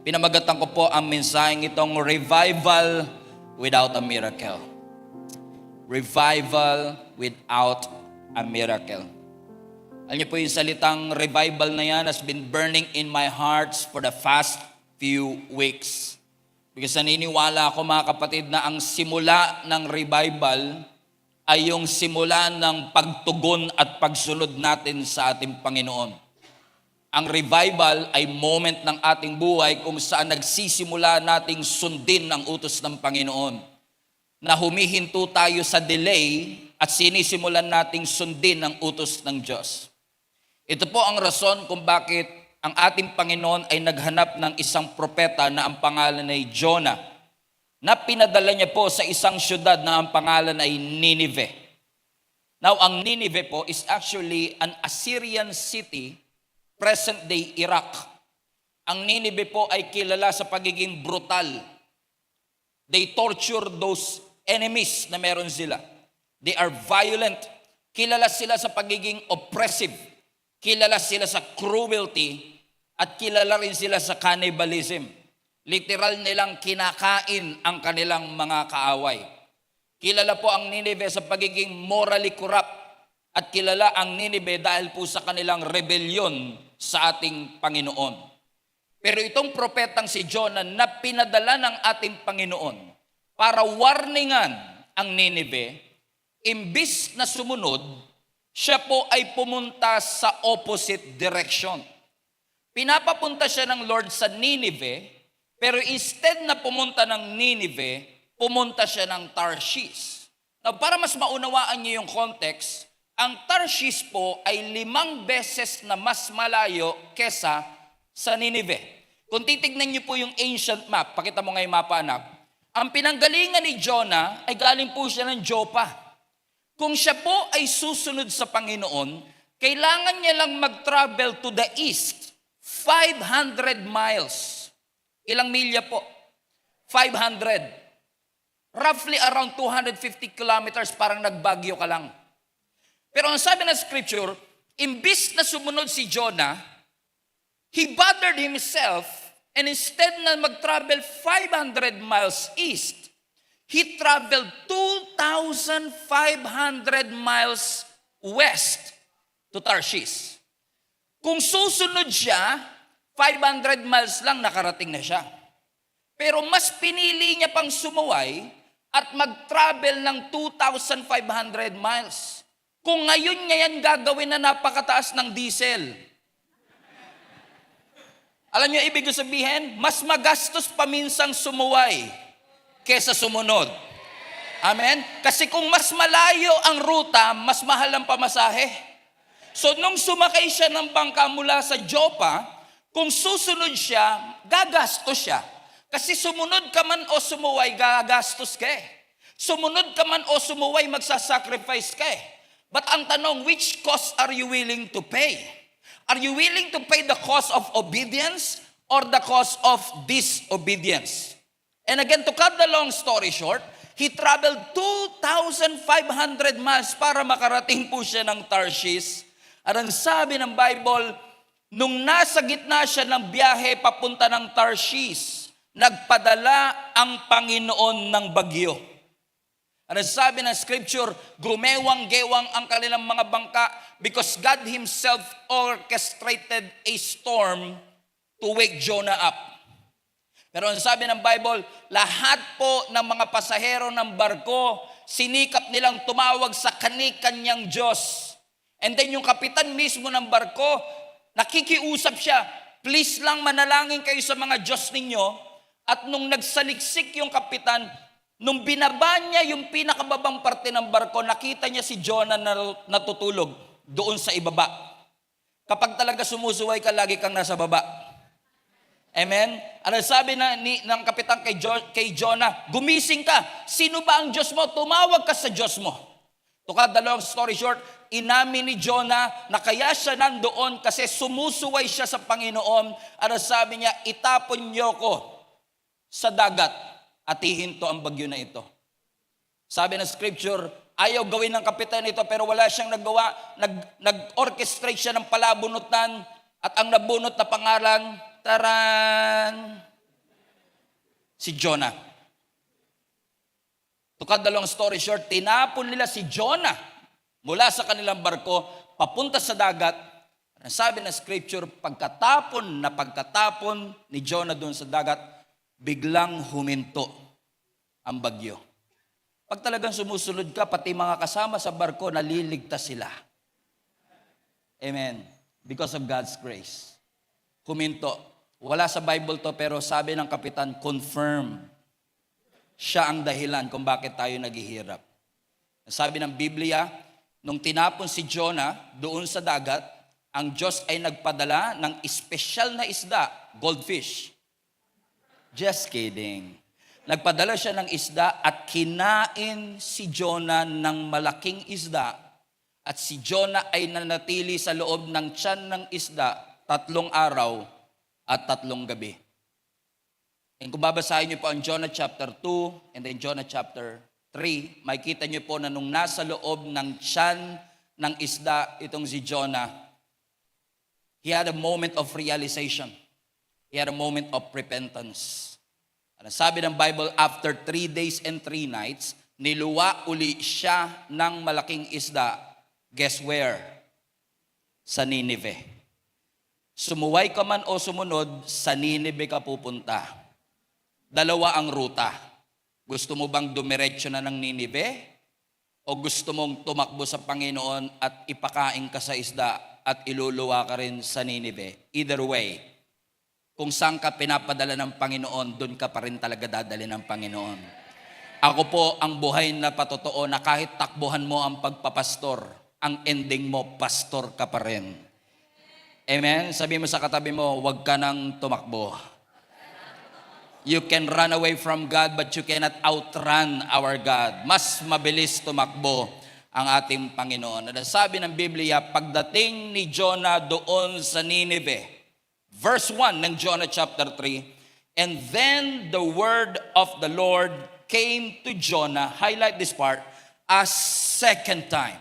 Pinamagatan ko po ang mensaheng itong revival without a miracle. Revival without a miracle. Alam niyo po yung salitang revival na yan has been burning in my heart for the past few weeks. Because naniniwala ako mga kapatid na ang simula ng revival ay yung simula ng pagtugon at pagsunod natin sa ating Panginoon. Ang revival ay moment ng ating buhay kung saan nagsisimula nating sundin ang utos ng Panginoon. Na humihinto tayo sa delay at sinisimulan nating sundin ang utos ng Diyos. Ito po ang rason kung bakit ang ating Panginoon ay naghanap ng isang propeta na ang pangalan ay Jonah, na pinadala niya po sa isang syudad na ang pangalan ay Nineveh. Now, ang Nineveh po is actually an Assyrian city, present-day Iraq. Ang Nineveh po ay kilala sa pagiging brutal. They torture those enemies na meron sila. They are violent. Kilala sila sa pagiging oppressive. Kilala sila sa cruelty. At kilala rin sila sa cannibalism. Literal nilang kinakain ang kanilang mga kaaway. Kilala po ang Nineveh sa pagiging morally corrupt. At kilala ang Nineveh dahil po sa kanilang rebellion sa ating Panginoon. Pero itong propetang si Jonah na pinadala ng ating Panginoon para warningan ang Nineveh, imbis na sumunod, siya po ay pumunta sa opposite direction. Pinapapunta siya ng Lord sa Nineveh, pero instead na pumunta ng Nineveh, pumunta siya ng Tarshish. Now, para mas maunawaan niyo yung context, ang Tarshish po ay 5 beses na mas malayo kesa sa Nineveh. Kung titignan niyo po yung ancient map, pakita mo nga yung mapa anak, ang pinanggalingan ni Jonah ay galing po siya ng Joppa. Kung siya po ay susunod sa Panginoon, kailangan niya lang mag-travel to the east, 500 miles. Ilang milya po? 500. Roughly around 250 kilometers, parang nagbagyo ka lang. Pero ang sabi ng scripture, imbis na sumunod si Jonah, he bothered himself and instead na mag-travel 500 miles east, he traveled 2,500 miles west to Tarshish. Kung susunod siya, 500 miles lang nakarating na siya. Pero mas pinili niya pang sumuway at mag-travel ng 2,500 miles. Kung ngayon niya yan gagawin na napakataas ng diesel. Alam niyo ibig sabihin, mas magastos paminsang sumuway kesa sumunod. Amen? Kasi kung mas malayo ang ruta, mas mahal ang pamasahe. So nung sumakay siya ng bangka mula sa Joppa, kung susunod siya, gagastos siya. Kasi sumunod ka man o sumuway, gagastos ka eh. Sumunod ka man o sumuway, magsasacrifice ka eh. But ang tanong, which cost are you willing to pay? Are you willing to pay the cost of obedience or the cost of disobedience? And again, to cut the long story short, he traveled 2,500 miles para makarating po siya ng Tarshish. At ang sabi ng Bible, nung nasa gitna siya ng biyahe papunta ng Tarshish, nagpadala ang Panginoon ng bagyo. Ano sabi ng scripture, gumewang-gewang ang kanilang mga bangka because God Himself orchestrated a storm to wake Jonah up. Pero ang sabi ng Bible, lahat po ng mga pasahero ng barko, sinikap nilang tumawag sa kani-kanyang Diyos. And then yung kapitan mismo ng barko, nakikiusap siya, please lang manalangin kayo sa mga Diyos ninyo. At nung nagsaliksik yung kapitan, nung binaba niya yung pinakababang parte ng barko, nakita niya si Jonah na natutulog doon sa ibaba. Kapag talaga sumusuway ka, lagi kang nasa baba. Amen? Ano sabi ng kapitan kay Jonah, gumising ka. Sino ba ang Diyos mo? Tumawag ka sa Diyos mo. To cut the long story short, inamin ni Jonah na kaya siya nandoon kasi sumusuway siya sa Panginoon. Ano sabi niya, itapon niyo ko sa dagat. At hihinto ang bagyo na ito. Sabi ng scripture, ayaw gawin ng kapitan ito pero wala siyang nagawa. Nag-orchestrate siya ng palabunutan at ang nabunot na pangalan, taran, si Jonah. To cut the long story short, tinapon nila si Jonah mula sa kanilang barko papunta sa dagat. Ang sabi ng scripture, pagkatapon ni Jonah doon sa dagat, biglang huminto ang bagyo. Pag talagang sumusunod ka, pati mga kasama sa barko, naliligtas sila. Amen. Because of God's grace. Huminto. Wala sa Bible to, pero sabi ng kapitan, confirm. Siya ang dahilan kung bakit tayo naghihirap. Sabi ng Biblia, nung tinapon si Jonah doon sa dagat, ang Diyos ay nagpadala ng espesyal na isda, goldfish. Just kidding. Nagpadala siya ng isda at kinain si Jonah ng malaking isda. At si Jonah ay nanatili sa loob ng tiyan ng isda 3 araw at 3 gabi. And kung babasahin niyo po ang Jonah chapter 2 and then Jonah chapter 3, makikita niyo po na nung nasa loob ng tiyan ng isda itong si Jonah, he had a moment of realization. He had a moment of repentance. Ano sabi ng Bible, after 3 days and 3 nights, niluwa uli siya ng malaking isda. Guess where? Sa Nineveh. Sumuway ka man o sumunod, sa Nineveh ka pupunta. 2 ang ruta. Gusto mo bang dumiretso na ng Nineveh? O gusto mong tumakbo sa Panginoon at ipakain ka sa isda at iluluwa ka rin sa Nineveh? Either way, kung saan ka pinapadala ng Panginoon, doon ka pa rin talaga dadali ng Panginoon. Ako po ang buhay na patotoo na kahit takbuhan mo ang pagpapastor, ang ending mo, pastor ka pa rin. Amen? Sabi mo sa katabi mo, huwag ka nang tumakbo. You can run away from God, but you cannot outrun our God. Mas mabilis tumakbo ang ating Panginoon. Sabi ng Biblia, pagdating ni Jonah doon sa Nineveh, Verse 1 ng Jonah chapter 3, and then the word of the Lord came to Jonah, highlight this part, a second time.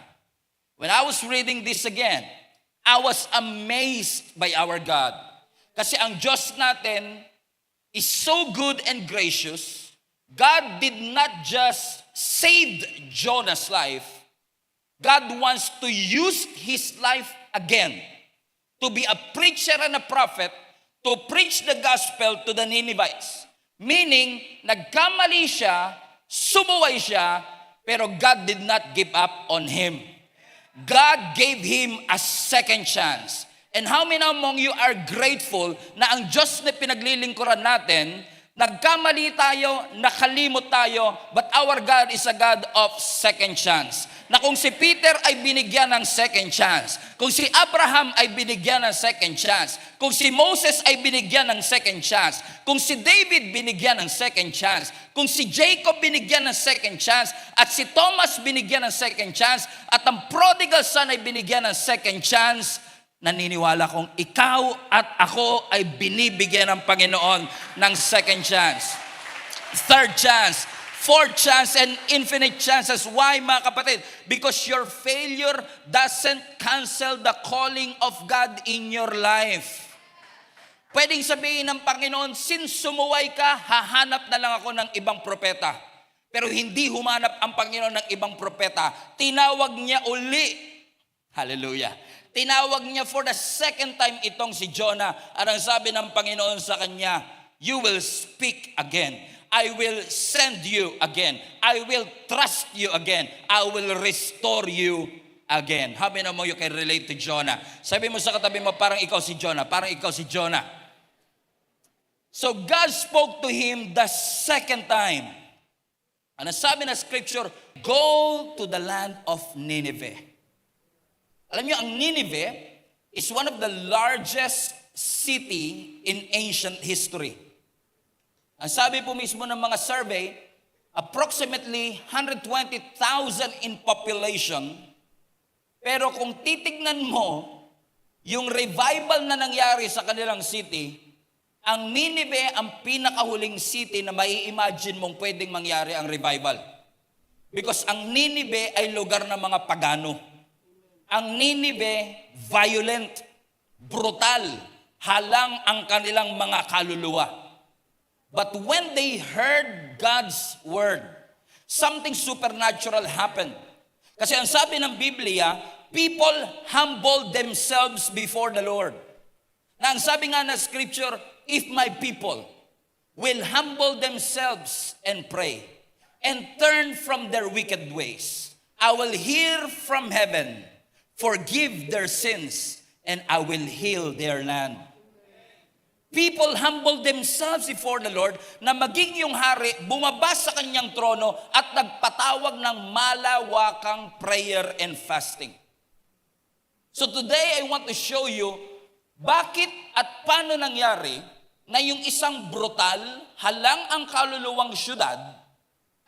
When I was reading this again, I was amazed by our God. Kasi ang Diyos natin is so good and gracious. God did not just save Jonah's life. God wants to use his life again to be a preacher and a prophet, to preach the gospel to the Ninevites. Meaning, nagkamali siya, sumuway siya, pero God did not give up on him. God gave him a second chance. And how many among you are grateful na ang Diyos na pinaglilingkuran natin, nagkamali tayo, nakalimot tayo, but our God is a God of second chance. Na kung si Peter ay binigyan ng second chance, kung si Abraham ay binigyan ng second chance, kung si Moses ay binigyan ng second chance, kung si David binigyan ng second chance, kung si Jacob binigyan ng second chance, at si Thomas binigyan ng second chance, at ang prodigal son ay binigyan ng second chance, naniniwala kong ikaw at ako ay binibigyan ng Panginoon ng second chance, third chance, fourth chance, and infinite chances. Why, mga kapatid? Because your failure doesn't cancel the calling of God in your life. Pwedeng sabihin ng Panginoon, since sumuway ka, hahanap na lang ako ng ibang propeta. Pero hindi humanap ang Panginoon ng ibang propeta. Tinawag niya uli. Hallelujah. Tinawag niya for the second time itong si Jonah. At ang sabi ng Panginoon sa kanya, you will speak again. I will send you again. I will trust you again. I will restore you again. How many of you can relate to Jonah? Sabi mo sa katabi mo, parang ikaw si Jonah. Parang ikaw si Jonah. So God spoke to him the second time. Ano sabi na scripture? Go to the land of Nineveh. Alam niyo, ang Nineveh is one of the largest city in ancient history. Ang sabi po mismo ng mga survey, approximately 120,000 in population. Pero kung titignan mo, yung revival na nangyari sa kanilang city, ang Nineveh ang pinakahuling city na mai-imagine mong pwedeng mangyari ang revival. Because ang Nineveh ay lugar ng mga pagano. Ang Nineveh, violent, brutal, halang ang kanilang mga kaluluwa. But when they heard God's word, something supernatural happened. Kasi ang sabi ng Biblia, people humble themselves before the Lord. Na ang sabi nga na scripture, if my people will humble themselves and pray and turn from their wicked ways, I will hear from heaven, forgive their sins, and I will heal their land. People humble themselves before the Lord na maging yung hari, bumaba sa kanyang trono at nagpatawag ng malawakang prayer and fasting. So today I want to show you bakit at paano nangyari na yung isang brutal, halang ang kaluluwang syudad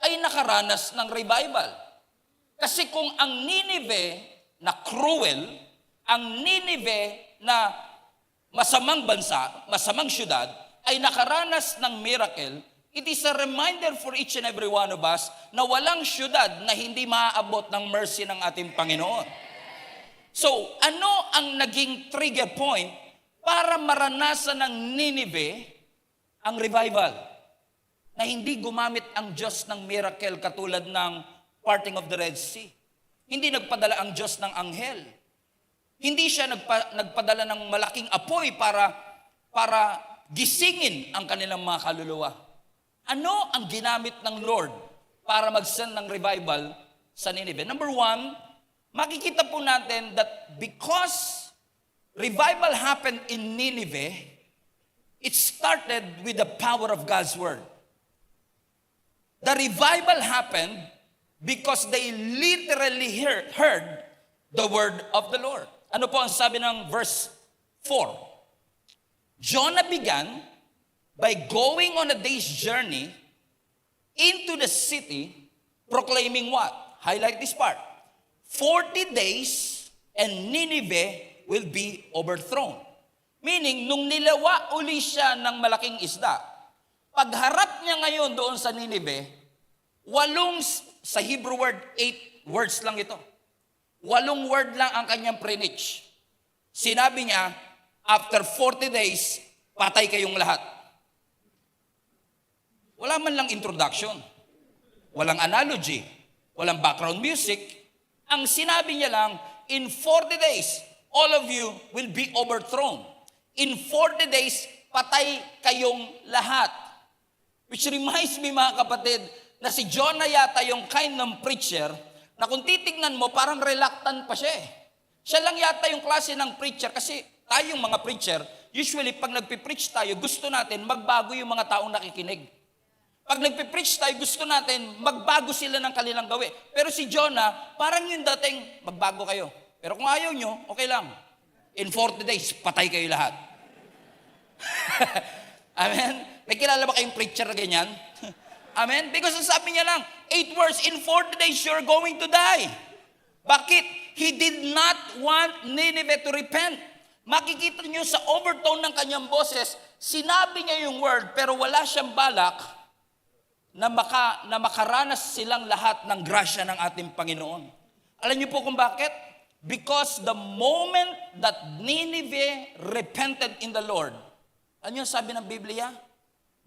ay nakaranas ng revival. Kasi kung ang Nineveh na cruel, ang Nineveh na masamang bansa, masamang syudad, ay nakaranas ng miracle, it is a reminder for each and every one of us na walang syudad na hindi maaabot ng mercy ng ating Panginoon. So, ano ang naging trigger point para maranasan ng Nineveh ang revival? Na hindi gumamit ang Diyos ng miracle katulad ng parting of the Red Sea. Hindi nagpadala ang Diyos ng anghel. Hindi siya nagpadala ng malaking apoy para gisingin ang kanilang mga kaluluwa. Ano ang ginamit ng Lord para mag-send ng revival sa Nineveh? Number one, makikita po natin that because revival happened in Nineveh, it started with the power of God's word. The revival happened because they literally heard the word of the Lord. Ano po ang sabi ng verse 4? Jonah began by going on a day's journey into the city, proclaiming what? Highlight this part. 40 days and Nineveh will be overthrown. Meaning, nung nilawa uli siya ng malaking isda, pagharap niya ngayon doon sa Nineveh, sa Hebrew word, 8 words lang ito. 8 word lang ang kanyang preach. Sinabi niya, after 40 days, patay kayong lahat. Wala man lang introduction. Walang analogy. Walang background music. Ang sinabi niya lang, in 40 days, all of you will be overthrown. In 40 days, patay kayong lahat. Which reminds me mga kapatid, na si Jonah yata yung kind ng preacher na kung titignan mo, parang reluctant pa siya eh. Siya lang yata yung klase ng preacher kasi tayong mga preacher, usually pag nagpipreach tayo, gusto natin magbago yung mga taong nakikinig. Pag nagpipreach tayo, gusto natin magbago sila ng kanilang gawin. Pero si Jonah, parang yung dating magbago kayo. Pero kung ayaw nyo, okay lang. In 40 days, patay kayo lahat. Amen? May kilala ba kayong preacher na ganyan? Amen? Because ang sabi niya lang, 8 words, in 40 days, you're going to die. Bakit? He did not want Nineveh to repent. Makikita niyo sa overtone ng kanyang boses, sinabi niya yung word, pero wala siyang balak na makaranas silang lahat ng grasya ng ating Panginoon. Alam niyo po kung bakit? Because the moment that Nineveh repented in the Lord, ano yung sabi ng Biblia?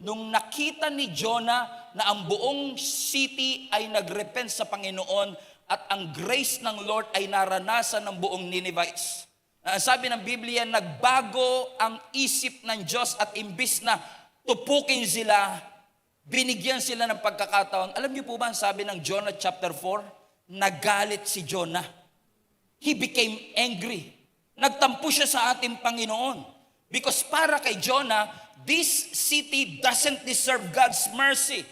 Nung nakita ni Jonah na ang buong city ay nagrepent sa Panginoon at ang grace ng Lord ay naranasan ng buong Ninevites. Sabi ng Biblia, nagbago ang isip ng Diyos at imbis na tupukin sila, binigyan sila ng pagkakataon. Alam niyo po ba ang sabi ng Jonah chapter 4? Nagalit si Jonah. He became angry. Nagtampo siya sa ating Panginoon. Because para kay Jonah, this city doesn't deserve God's mercy.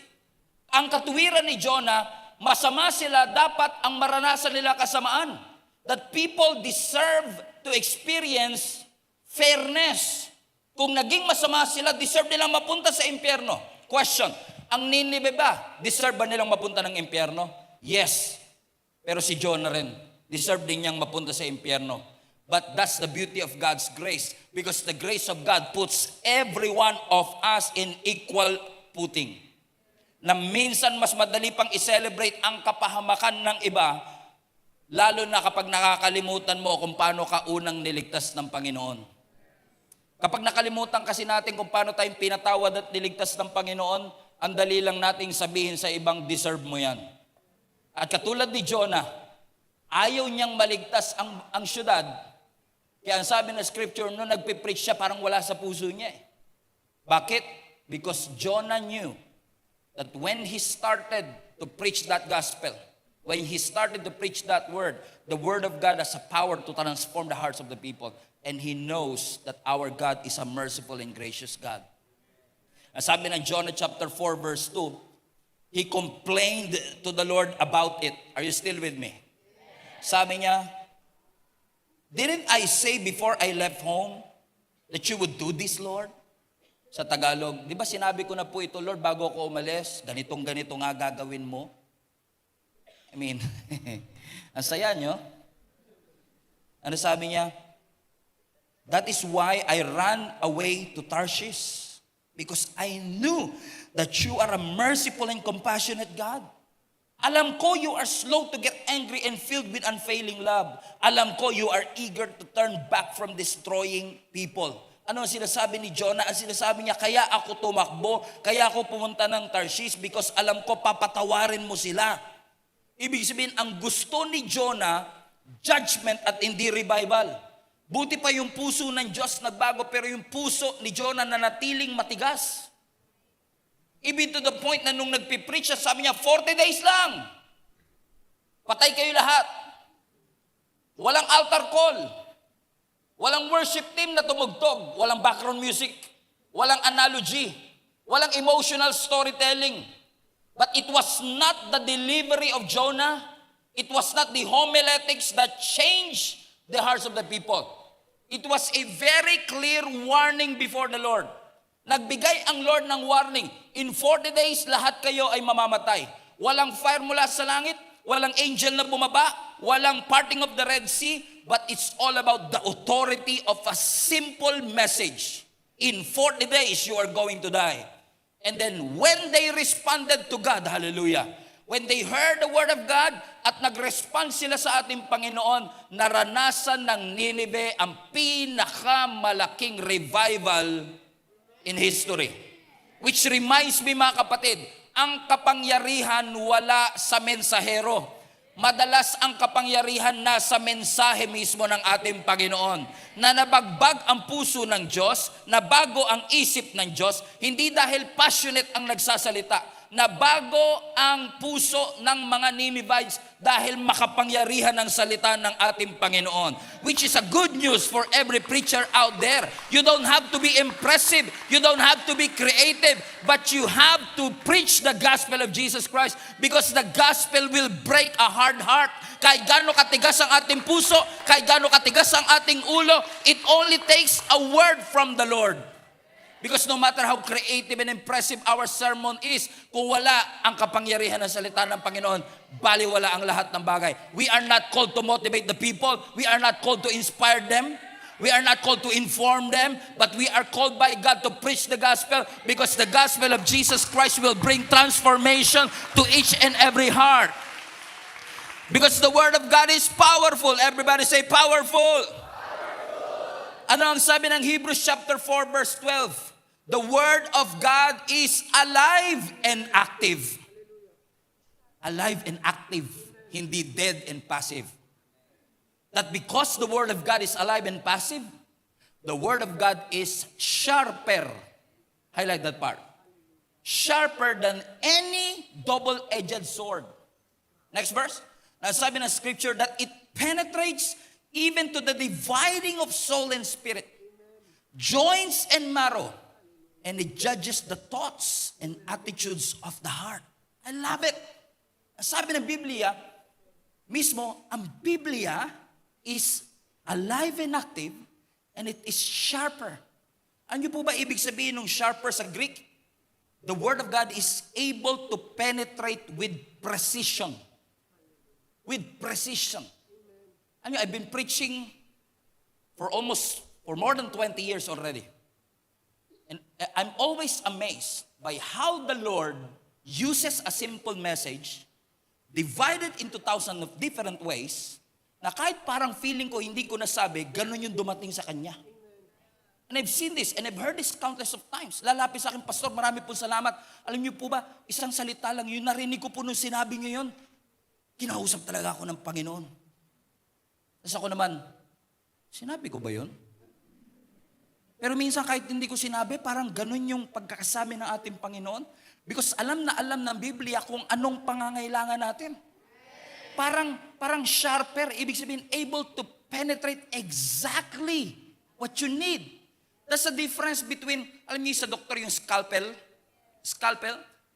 Ang katuwiran ni Jonah, masama sila, dapat ang maranasan nila kasamaan. That people deserve to experience fairness. Kung naging masama sila, deserve nilang mapunta sa impyerno. Question, ang Nineveh ba, deserve ba nilang mapunta ng impyerno? Yes. Pero si Jonah rin, deserve din niyang mapunta sa impyerno. But that's the beauty of God's grace, because the grace of God puts every one of us in equal footing. Na minsan mas madali pang i-celebrate ang kapahamakan ng iba, lalo na kapag nakakalimutan mo kung paano ka unang niligtas ng Panginoon. Kapag nakalimutan kasi natin kung paano tayong pinatawad at niligtas ng Panginoon, ang dali lang nating sabihin sa ibang, deserve mo yan. At katulad ni Jonah, ayaw niyang maligtas ang syudad. Kaya ang sabi ng scripture, nung nagpipreach siya, parang wala sa puso niya eh. Bakit? Because Jonah knew that when he started to preach that gospel, when he started to preach that word, the word of God has a power to transform the hearts of the people. And he knows that our God is a merciful and gracious God. Ang sabi ng Jonah chapter 4 verse 2, he complained to the Lord about it. Are you still with me? Sabi niya, didn't I say before I left home that you would do this, Lord? Sa Tagalog, di ba sinabi ko na po ito, Lord, bago ako umalis, ganito nga gagawin mo? I mean, ang saya nyo. Ano sabi niya? That is why I ran away to Tarshish, because I knew that you are a merciful and compassionate God. Alam ko you are slow to get angry and filled with unfailing love. Alam ko you are eager to turn back from destroying people. Ano ang sinasabi ni Jonah? Ang sinasabi niya, kaya ako tumakbo, kaya ako pumunta ng Tarshish because alam ko papatawarin mo sila. Ibig sabihin, ang gusto ni Jonah, judgment at hindi revival. Buti pa yung puso ng Diyos nagbago, pero yung puso ni Jonah nanatiling matigas. Even to the point na nung nagpipreach siya, sabi niya, 40 days lang. Patay kayo lahat. Walang altar call. Walang worship team na tumugtog. Walang background music. Walang analogy. Walang emotional storytelling. But it was not the delivery of Jonah. It was not the homiletics that changed the hearts of the people. It was a very clear warning before the Lord. Nagbigay ang Lord ng warning. In 40 days, lahat kayo ay mamamatay. Walang fire mula sa langit, walang angel na bumaba, walang parting of the Red Sea, but it's all about the authority of a simple message. In 40 days, you are going to die. And then when they responded to God, hallelujah, when they heard the word of God at nag-respond sila sa ating Panginoon, naranasan ng Nineveh ang pinakamalaking revival in history. Which reminds me mga kapatid, ang kapangyarihan wala sa mensahero. Madalas ang kapangyarihan nasa mensahe mismo ng ating Panginoon. Na nabagbag ang puso ng Diyos, nabago ang isip ng Diyos, hindi dahil passionate ang nagsasalita, nabago ang puso ng mga Ninevites dahil makapangyarihan ang salita ng ating Panginoon. Which is a good news for every preacher out there. You don't have to be impressive. You don't have to be creative. But you have to preach the gospel of Jesus Christ because the gospel will break a hard heart. Kahit gaano katigas ang ating puso, kahit gaano katigas ang ating ulo, it only takes a word from the Lord. Because no matter how creative and impressive our sermon is, kung wala ang kapangyarihan ng salita ng Panginoon, baliwala ang lahat ng bagay. We are not called to motivate the people. We are not called to inspire them. We are not called to inform them. But we are called by God to preach the gospel because the gospel of Jesus Christ will bring transformation to each and every heart. Because the word of God is powerful. Everybody say powerful. Ano ang sabi ng Hebrews chapter 4 verse 12? The word of God is alive and active. Alive and active, hindi dead and passive. That because the word of God is alive and passive, the word of God is sharper. Highlight that part. Sharper than any double-edged sword. Next verse. Nasabi ng scripture that it penetrates even to the dividing of soul and spirit, joints and marrow, and it judges the thoughts and attitudes of the heart. I love it. Sabi ng Biblia, mismo, ang Biblia is alive and active, and it is sharper. Ano po ba ibig sabihin ng sharper sa Greek? The Word of God is able to penetrate with precision. With precision. I've been preaching for more than 20 years already. And I'm always amazed by how the Lord uses a simple message, divided into thousands of different ways, na kahit parang feeling ko, hindi ko nasabi, ganun yung dumating sa Kanya. And I've seen this and I've heard this countless of times. Lalapit sa akin, Pastor, marami po salamat. Alam niyo po ba, isang salita lang yun, narinig ko po nung sinabi niyo yun. Kinausap talaga ako ng Panginoon. Tapos ako naman, sinabi ko ba yun? Pero minsan kahit hindi ko sinabi, parang ganun yung pagkakasabi ng ating Panginoon. Because alam na alam ng Biblia kung anong pangangailangan natin. Parang sharper, ibig sabihin, able to penetrate exactly what you need. That's the difference between, alam niyo sa doktor yung scalpel,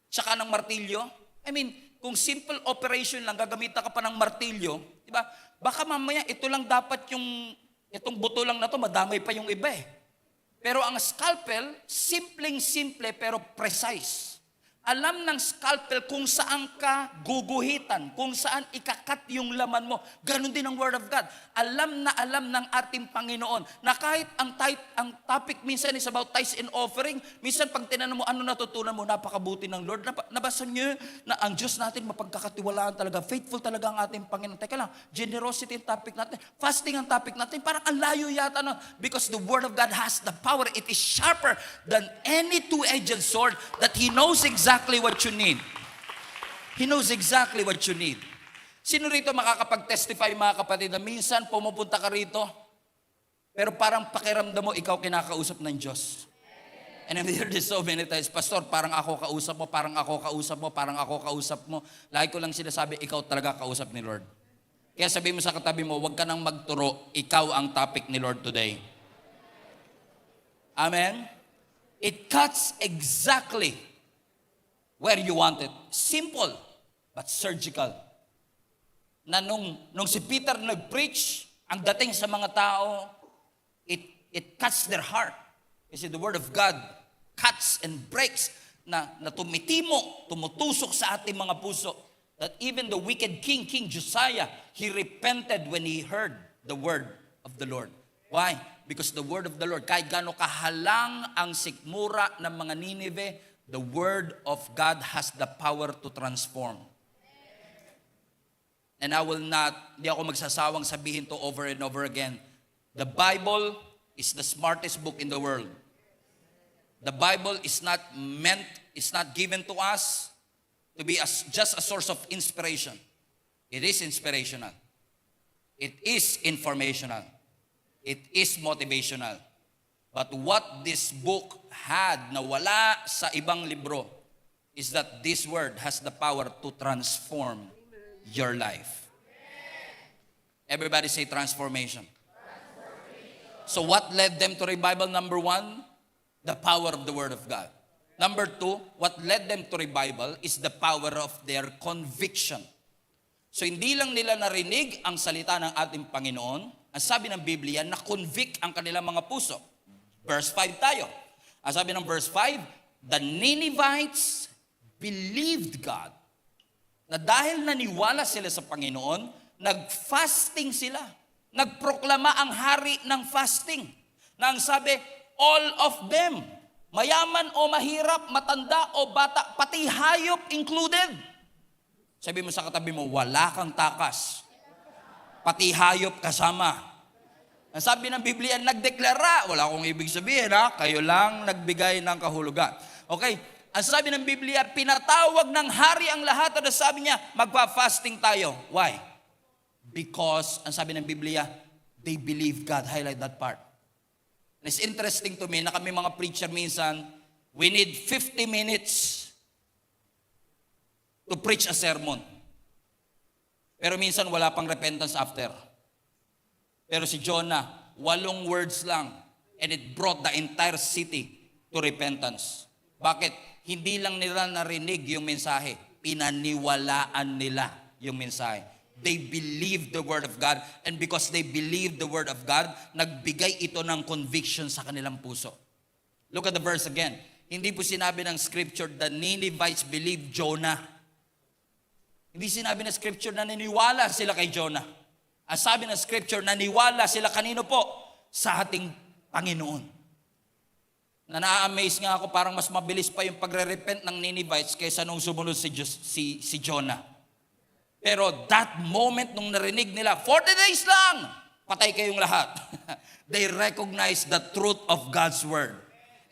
tsaka ng martilyo. I mean, kung simple operation lang, gagamitan ka pa ng martilyo, di ba? Baka mamaya ito lang dapat itong buto lang na to, madamay pa yung iba eh. Pero ang scalpel, simpleng-simple pero precise. Alam ng scalpel kung saan ka guguhitan, kung saan ikakat yung laman mo. Ganon din ang Word of God. Alam na alam ng ating Panginoon na kahit ang topic minsan is about tithes and offering, minsan pag tinanong mo, ano natutunan mo, napakabuti ng Lord. Nabasa niyo na ang Diyos natin mapagkakatiwalaan talaga. Faithful talaga ang ating Panginoon. Teka lang, generosity ang topic natin. Fasting ang topic natin. Parang ang layo yata no? Because the Word of God has the power. It is sharper than any two-edged sword that He knows exactly what you need. He knows exactly what you need. Sino rito makakapag-testify mga kapatid na minsan pumupunta ka rito, pero parang pakiramdam mo ikaw kinakausap ng Diyos. And I've heard this so many times, Pastor, parang ako kausap mo, parang ako kausap mo, parang ako kausap mo. Lagi ko lang sinasabi, ikaw talaga kausap ni Lord. Kaya sabihin mo sa katabi mo, huwag ka nang magturo, ikaw ang topic ni Lord today. Amen? It cuts exactly where you want it. Simple, but surgical. Na nung si Peter nag-preach, ang dating sa mga tao, it cuts their heart. Kasi the Word of God cuts and breaks na tumitimo, tumutusok sa ating mga puso. That even the wicked king, King Josiah, he repented when he heard the word of the Lord. Why? Because the word of the Lord, kahit gaano kahalang ang sikmura ng mga Nineveh, the Word of God has the power to transform. And hindi ako magsasawang sabihin to over and over again. The Bible is the smartest book in the world. The Bible is not given to us to be just a source of inspiration. It is inspirational. It is informational. It is motivational. But what this book had na wala sa ibang libro is that this word has the power to transform your life. Everybody say transformation. So what led them to revival? Number 1, the power of the Word of God. Number 2, what led them to revival is the power of their conviction. So hindi lang nila narinig ang salita ng ating Panginoon, ang sabi ng Biblia, na-convict ang kanilang mga puso. Verse 5 tayo. Ang sabi ng verse 5, the Ninevites believed God. Na dahil naniwala sila sa Panginoon, nag-fasting sila. Nagproklama ang hari ng fasting. Na ang sabi, all of them, mayaman o mahirap, matanda o bata, pati hayop included. Sabi mo sa katabi mo, wala kang takas. Pati hayop kasama. Ang sabi ng Biblia, nagdeklara, wala akong ibig sabihin kayo lang nagbigay ng kahulugan. Okay, ang sabi ng Biblia, pinatawag ng hari ang lahat at sabi niya, magpa-fasting tayo. Why? Because, ang sabi ng Biblia, they believe God. Highlight that part. And it's interesting to me na kami mga preacher minsan, we need 50 minutes to preach a sermon. Pero minsan wala pang repentance after. Pero si Jonah, 8 words lang, and it brought the entire city to repentance. Bakit? Hindi lang nila narinig yung mensahe, pinaniwalaan nila yung mensahe. They believed the Word of God, and because they believed the Word of God, nagbigay ito ng conviction sa kanilang puso. Look at the verse again. Hindi po sinabi ng scripture, the Ninevites believed Jonah. Hindi sinabi ng scripture na naniwala sila kay Jonah. Ang sabi ng scripture, naniwala sila kanino po? Sa ating Panginoon. Na na-amaze nga ako, parang mas mabilis pa yung pagre-repent ng Ninevites kaysa nung sumunod si Jonah. Pero that moment nung narinig nila, 40 days lang, patay kayong lahat. They recognize the truth of God's word.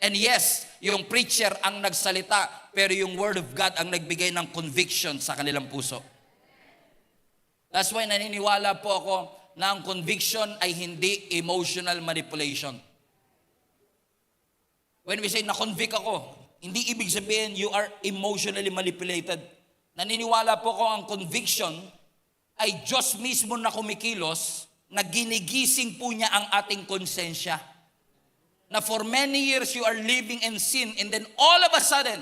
And yes, yung preacher ang nagsalita, pero yung word of God ang nagbigay ng conviction sa kanilang puso. That's why naniniwala po ako na ang conviction ay hindi emotional manipulation. When we say na-convict ako, hindi ibig sabihin you are emotionally manipulated. Naniniwala po ako ang conviction ay Diyos mismo na kumikilos, na ginigising po niya ang ating konsensya. Na for many years you are living in sin, and then all of a sudden,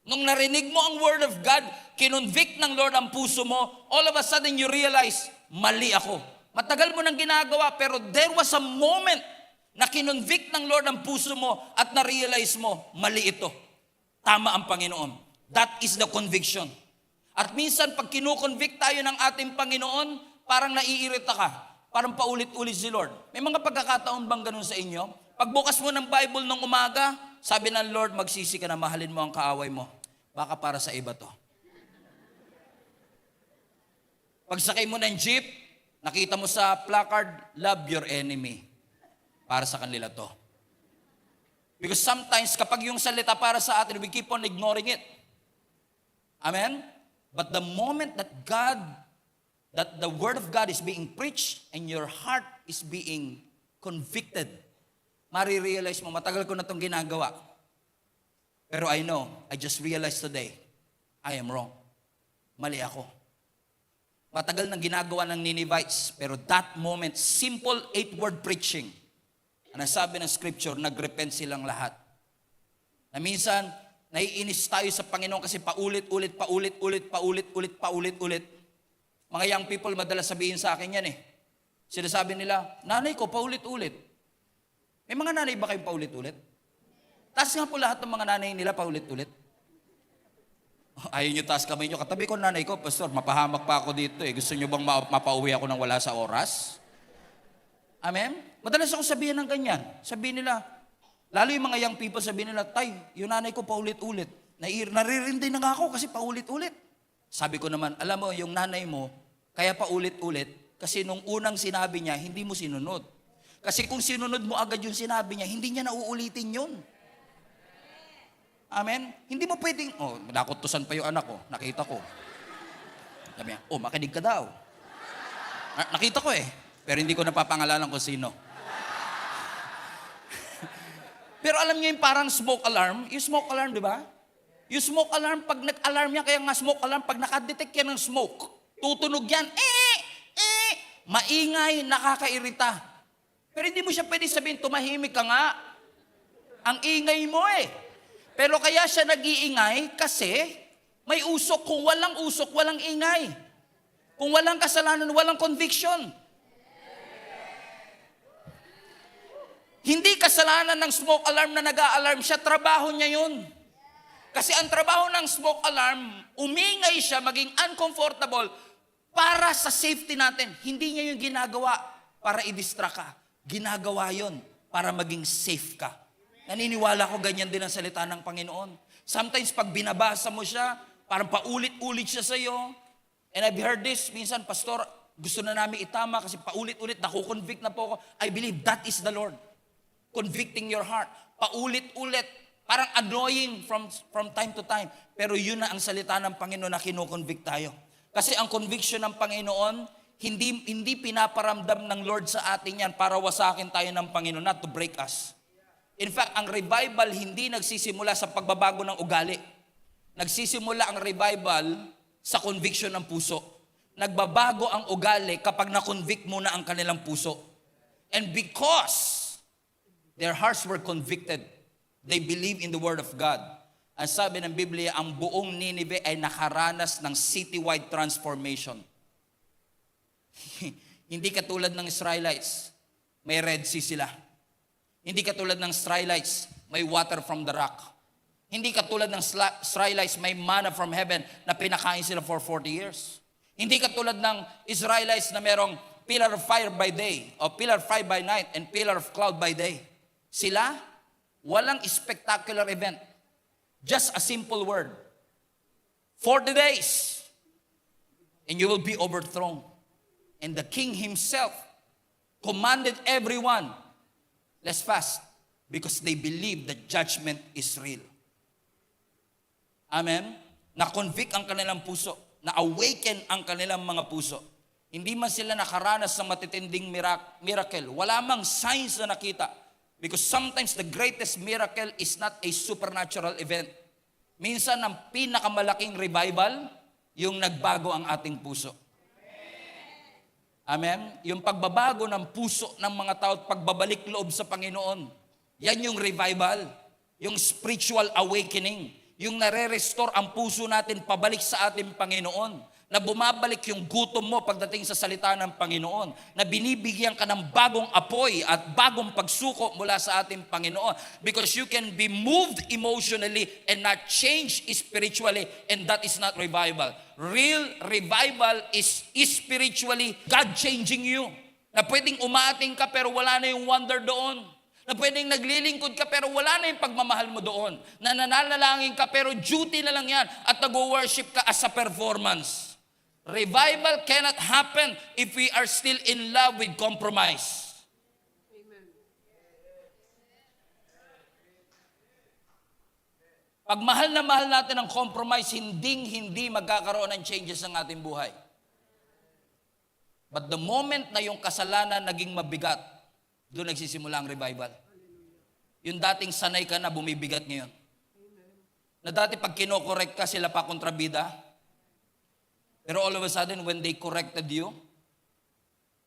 nung narinig mo ang word of God, kinonvict ng Lord ang puso mo, all of a sudden you realize, mali ako. Matagal mo nang ginagawa, pero there was a moment na kinonvict ng Lord ang puso mo at na-realize mo, mali ito. Tama ang Panginoon. That is the conviction. At minsan, pag kinukonvict tayo ng ating Panginoon, parang naiirita ka. Parang paulit-ulit si Lord. May mga pagkakataon bang ganun sa inyo? Pagbukas mo ng Bible ng umaga, sabi ng Lord, magsisi ka na, mahalin mo ang kaaway mo. Baka para sa iba to. Pagsakay mo ng jeep, nakita mo sa placard, love your enemy. Para sa kanila to. Because sometimes, kapag yung salita para sa atin, we keep on ignoring it. Amen? But the moment that the word of God is being preached and your heart is being convicted, marirealize mo, matagal ko na itong ginagawa. Pero I just realized today, I am wrong. Mali ako. Matagal nang ginagawa ng Ninevites, pero that moment, simple 8-word preaching, ang sabi ng scripture, nagrepent silang lahat. Na minsan, naiinis tayo sa Panginoon kasi paulit-ulit. Mga young people, madalas sabihin sa akin yan eh. Sinasabi nila, nanay ko, paulit-ulit. May mga nanay ba kayong paulit-ulit? Taas nga po lahat ng mga nanay nila paulit-ulit. Ayaw nyo taas kamay nyo. Katabi ko nanay ko, Pastor, mapahamak pa ako dito eh. Gusto nyo bang mapauwi ako nang wala sa oras? Amen? Madalas ako sabihin ng ganyan. Sabihin nila, lalo yung mga young people, sabihin nila, Tay, yung nanay ko paulit-ulit. Naririndi na nga ako kasi paulit-ulit. Sabi ko naman, alam mo, yung nanay mo, kaya paulit-ulit, kasi nung unang sinabi niya, hindi mo sinunod. Kasi kung sinunod mo agad yung sinabi niya, hindi niya nauulitin yun. Amen? Hindi mo pwedeng, nakutusan pa yung anak ko, nakita ko. Sabi niya, makinig ka daw. Nakita ko eh, pero hindi ko napapangalanan kung sino. Pero alam niyo yung parang smoke alarm, yung smoke alarm, di ba? Yung smoke alarm, pag nag-alarm yan, kaya nga smoke alarm, pag nakadetect yan ng smoke, tutunog yan, maingay, nakakairita. Pero hindi mo siya pwede sabihin, tumahimik ka nga. Ang ingay mo eh. Pero kaya siya nag-iingay kasi may usok. Kung walang usok, walang ingay. Kung walang kasalanan, walang conviction. Hindi kasalanan ng smoke alarm na nag-a-alarm siya, trabaho niya yun. Kasi ang trabaho ng smoke alarm, umingay siya, maging uncomfortable para sa safety natin. Hindi niya yung ginagawa para i-distract ka. Ginagawa yon para maging safe ka. Naniniwala ko ganyan din ang salita ng Panginoon. Sometimes pag binabasa mo siya, parang paulit-ulit siya sa iyo. And I've heard this, minsan, Pastor, gusto na namin itama kasi paulit-ulit, nakukonvict na po ako. I believe that is the Lord. Convicting your heart. Paulit-ulit. Parang annoying from time to time. Pero yun na ang salita ng Panginoon na kinukonvict tayo. Kasi ang conviction ng Panginoon, hindi pinaparamdam ng Lord sa atin yan para wasakin tayo ng Panginoon, not to break us. In fact, ang revival hindi nagsisimula sa pagbabago ng ugali. Nagsisimula ang revival sa conviction ng puso. Nagbabago ang ugali kapag na-convict muna ang kanilang puso. And because their hearts were convicted, they believe in the Word of God. Ang sabi ng Biblia, ang buong Nineveh ay nakaranas ng citywide transformation. Hindi katulad ng Israelites, may Red Sea sila. Hindi katulad ng Israelites, may water from the rock. Hindi katulad ng Israelites, may manna from heaven na pinakain sila for 40 years. Hindi katulad ng Israelites na merong pillar of fire by day, o pillar of fire by night, and pillar of cloud by day. Sila, walang spectacular event. Just a simple word. 40 days, and you will be overthrown. And the king himself commanded everyone, let's fast, because they believe that judgment is real. Amen? Na-convict ang kanilang puso, na-awaken ang kanilang mga puso. Hindi man sila nakaranas ng matitinding miracle. Wala mang signs na nakita. Because sometimes the greatest miracle is not a supernatural event. Minsan ang pinakamalaking revival, yung nagbago ang ating puso. Amen? Yung pagbabago ng puso ng mga tao at pagbabalik loob sa Panginoon. Yan yung revival. Yung spiritual awakening. Yung nare-restore ang puso natin pabalik sa ating Panginoon. Na bumabalik yung gutom mo pagdating sa salita ng Panginoon. Na binibigyan ka ng bagong apoy at bagong pagsuko mula sa ating Panginoon. Because you can be moved emotionally and not change spiritually, and that is not revival. Real revival is spiritually God-changing you. Na pwedeng umaating ka pero wala na yung wonder doon. Na pwedeng naglilingkod ka pero wala na yung pagmamahal mo doon. Na nananalangin ka pero duty na lang yan at nag-worship ka as a performance. Revival cannot happen if we are still in love with compromise. Amen. Pag mahal na mahal natin ang compromise, hindi magkakaroon ng changes ng ating buhay. But the moment na yung kasalanan naging mabigat, doon nagsisimula ang revival. Yung dating sanay ka na bumibigat ngayon. Na dati pag kinokorek ka, sila pa kontrabida. Pero all of a sudden, when they corrected you,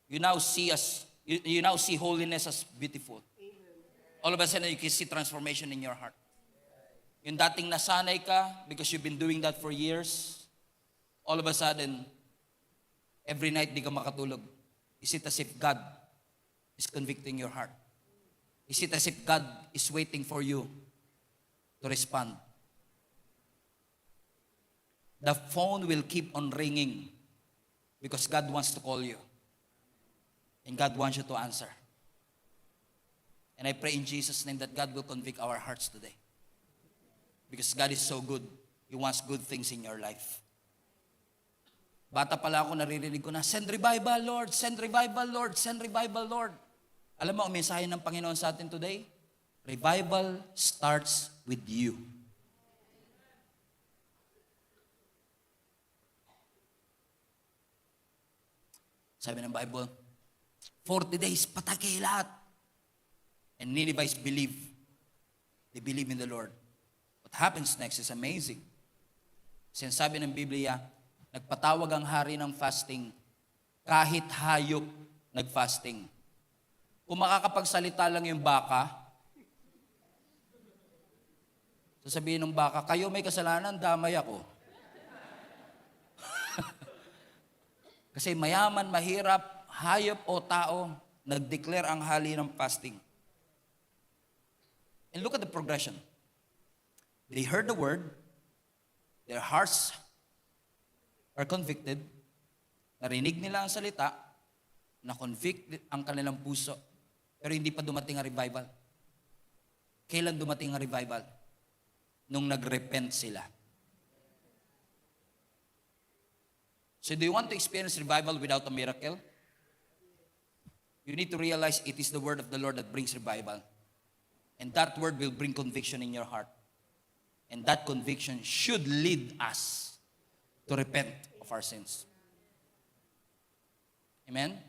you now see holiness as beautiful. All of a sudden, you can see transformation in your heart. Yung dating nasanay ka, because you've been doing that for years, all of a sudden, every night di ka makatulog. Is it as if God is convicting your heart? Is it as if God is waiting for you to respond? The phone will keep on ringing because God wants to call you. And God wants you to answer. And I pray in Jesus' name that God will convict our hearts today. Because God is so good. He wants good things in your life. Bata pala ako, naririnig ko na, send revival, Lord, send revival, Lord, send revival, Lord. Alam mo ang mensahe ng Panginoon sa atin today? Revival starts with you. Sabi ng Bible, 40 days, patay kayo lahat. And Ninevites believe. They believe in the Lord. What happens next is amazing. Sinasabi ng Biblia, nagpatawag ang hari ng fasting, kahit hayop nag-fasting. Kung makakapagsalita lang yung baka, sasabihin ng baka, kayo may kasalanan, damay ako. Kasi mayaman, mahirap, hayop o tao, nag-declare ang hali ng fasting. And look at the progression. They heard the word, their hearts are convicted, narinig nila ang salita, na-convict ang kanilang puso, pero hindi pa dumating ang revival. Kailan dumating ang revival? Nung nag-repent sila. So do you want to experience revival without a miracle? You need to realize it is the word of the Lord that brings revival. And that word will bring conviction in your heart. And that conviction should lead us to repent of our sins. Amen?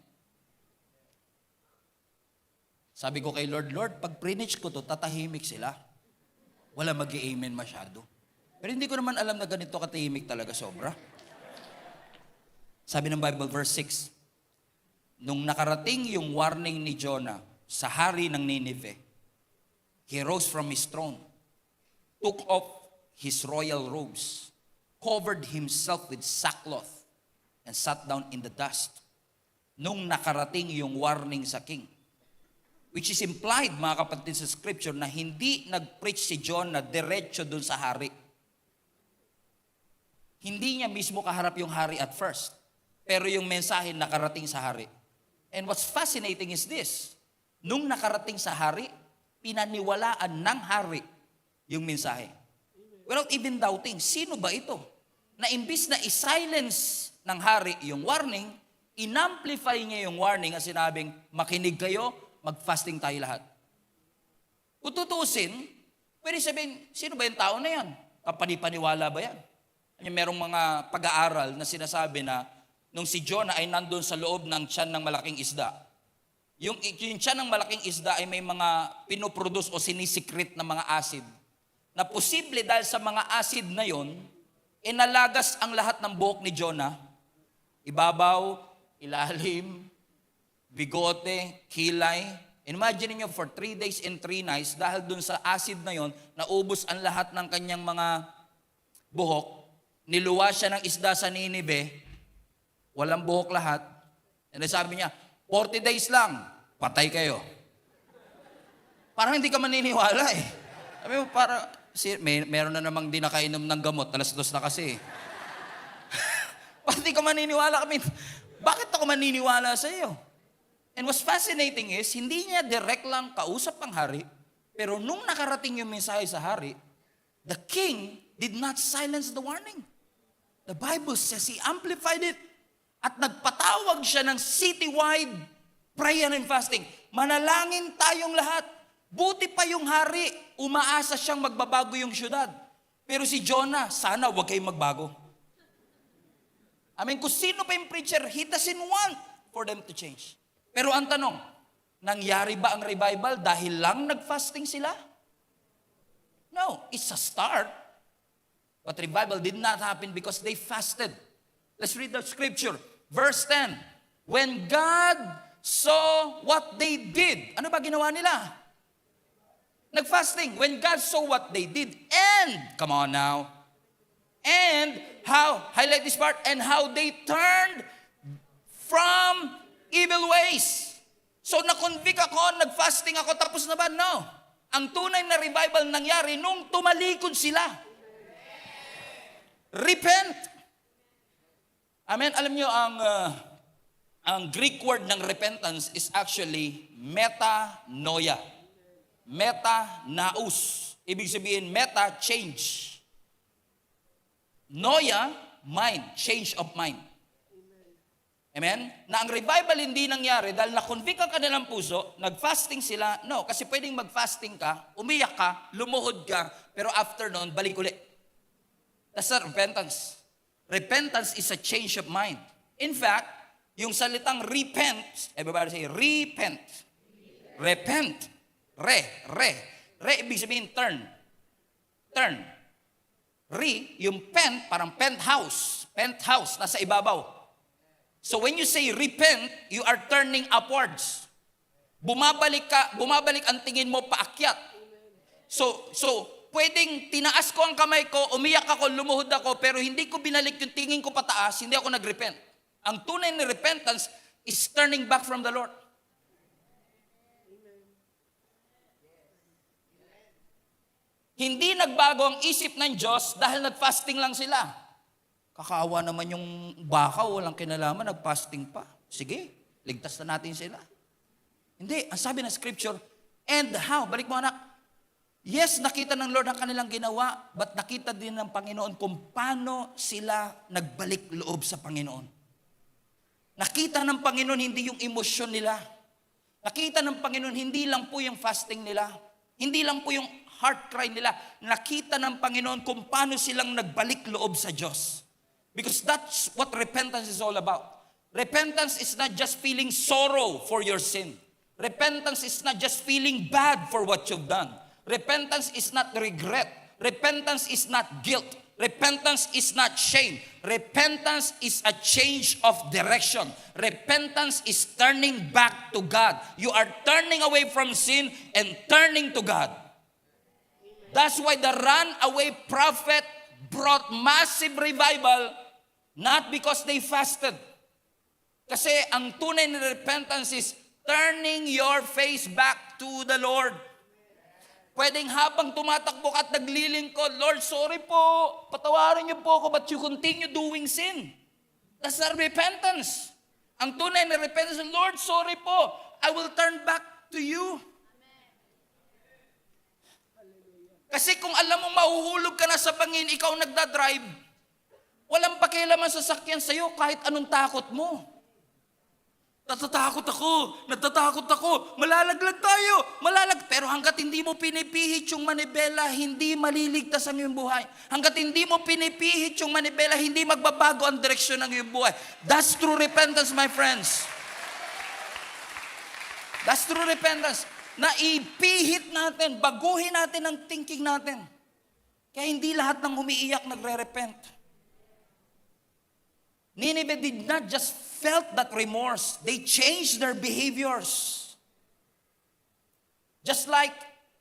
Sabi ko kay Lord, Lord, pag preach ko to, tatahimik sila. Wala mag-i-amen masyado. Pero hindi ko naman alam na ganito katahimik talaga sobra. Sabi ng Bible, verse 6, nung nakarating yung warning ni Jonah sa hari ng Nineveh, he rose from his throne, took off his royal robes, covered himself with sackcloth, and sat down in the dust. Nung nakarating yung warning sa king, which is implied, mga kapatid, sa scripture, na hindi nag-preach si Jonah diretso dun sa hari. Hindi niya mismo kaharap yung hari at first. Pero yung mensahe nakarating sa hari. And what's fascinating is this. Nung nakarating sa hari, pinaniwalaan ng hari yung mensahe. Without even doubting, sino ba ito? Na imbis na i-silence ng hari yung warning, inamplify niya yung warning at sinabing, makinig kayo, mag-fasting tayo lahat. Kung tutusin, pwede sabihin, sino ba yung tao na yan? Kapanipaniwala ba yan? Merong mga pag-aaral na sinasabi na nung si Jonah ay nandun sa loob ng tiyan ng malaking isda, yung tiyan ng malaking isda ay may mga pinoproduce o sinisikret na mga acid na posible dahil sa mga acid na yon, inalagas ang lahat ng buhok ni Jonah, ibabaw, ilalim, bigote, kilay. Imagine niyo for 3 days and 3 nights, dahil dun sa acid na yon, naubos ang lahat ng kanyang mga buhok, niluwa siya ng isda sa Ninive, walang buhok lahat, and sabi niya, 40 days lang, patay kayo. Parang hindi ka maniniwala eh. Sabi mo, meron na namang di nakainom ng gamot, alas 2 na kasi. Parang hindi ka maniniwala kami. Bakit ako maniniwala sa iyo? And what's fascinating is, hindi niya direct lang kausap ang hari, pero nung nakarating yung mensahe sa hari, the king did not silence the warning. The Bible says he amplified it at nagpatawag siya ng citywide prayer and fasting. Manalangin tayong lahat. Buti pa yung hari, umaasa siyang magbabago yung syudad. Pero si Jonah, sana huwag kayong magbago. Kung sino pa yung preacher, he doesn't want for them to change. Pero ang tanong, nangyari ba ang revival dahil lang nag-fasting sila? No, it's a start. But revival did not happen because they fasted. Let's read the scripture. Verse 10. When God saw what they did, ano ba ginawa nila? Nag-fasting. When God saw what they did, and, come on now, and how, highlight this part, and how they turned from evil ways. So na-convict ako, nag-fasting ako, tapos na ba? No. Ang tunay na revival nangyari nung tumalikod sila. Repent. Amen. Alam nyo, ang Greek word ng repentance is actually metanoia. Meta-naus. Ibig sabihin, meta, change. Noia, mind, change of mind. Amen? Na ang revival hindi nangyari dahil na-convict ang kanilang puso, nag-fasting sila. No, kasi pwedeng mag-fasting ka, umiyak ka, lumuhod ka, pero after noon, balik ulit. That's not repentance. Repentance is a change of mind. In fact, yung salitang repent, everybody say, repent. Repent. Re, ibig sabihin turn. Turn. Yung parang penthouse. Penthouse, nasa ibabaw. So when you say repent, you are turning upwards. Bumabalik ang tingin mo paakyat. So pwedeng tinaas ko ang kamay ko, umiyak ako, lumuhod ako, pero hindi ko binalik yung tingin ko pataas, hindi ako nag-repent. Ang tunay na repentance is turning back from the Lord. Hindi nagbago ang isip ng Diyos dahil nag-fasting lang sila. Kakaawa naman yung baka, walang kinalaman, nag-fasting pa. Sige, ligtas na natin sila. Hindi, ang sabi ng scripture, and how? Balik mo anak. Yes, nakita ng Lord ang kanilang ginawa, but nakita din ng Panginoon kung paano sila nagbalik loob sa Panginoon. Nakita ng Panginoon hindi yung emosyon nila. Nakita ng Panginoon hindi lang po yung fasting nila. Hindi lang po yung heart cry nila. Nakita ng Panginoon kung paano silang nagbalik loob sa Diyos. Because that's what repentance is all about. Repentance is not just feeling sorrow for your sin. Repentance is not just feeling bad for what you've done. Repentance is not regret. Repentance is not guilt. Repentance is not shame. Repentance is a change of direction. Repentance is turning back to God. You are turning away from sin and turning to God. That's why the runaway prophet brought massive revival, not because they fasted. Kasi ang tunay na repentance is turning your face back to the Lord. Pwedeng habang tumatakbo ka at naglilingkod, Lord, sorry po, patawarin niyo po ako, but you continue doing sin. That's not repentance. Ang tunay na repentance, Lord, sorry po, I will turn back to you. Kasi kung alam mo mahuhulog ka na sa bangin, ikaw nagdadrive, walang pakialaman sa sakyan sa'yo kahit anong takot mo. natatakot ako, malalaglag tayo, Pero hanggat hindi mo pinipihit yung manibela, hindi maliligtas ang iyong buhay. Hanggat hindi mo pinipihit yung manibela, hindi magbabago ang direksyon ng iyong buhay. That's true repentance, my friends. That's true repentance. Na ipihit natin, baguhin natin ang thinking natin. Kaya hindi lahat ng umiiyak nagre-repent. Nineveh did not just felt that remorse. They changed their behaviors. Just like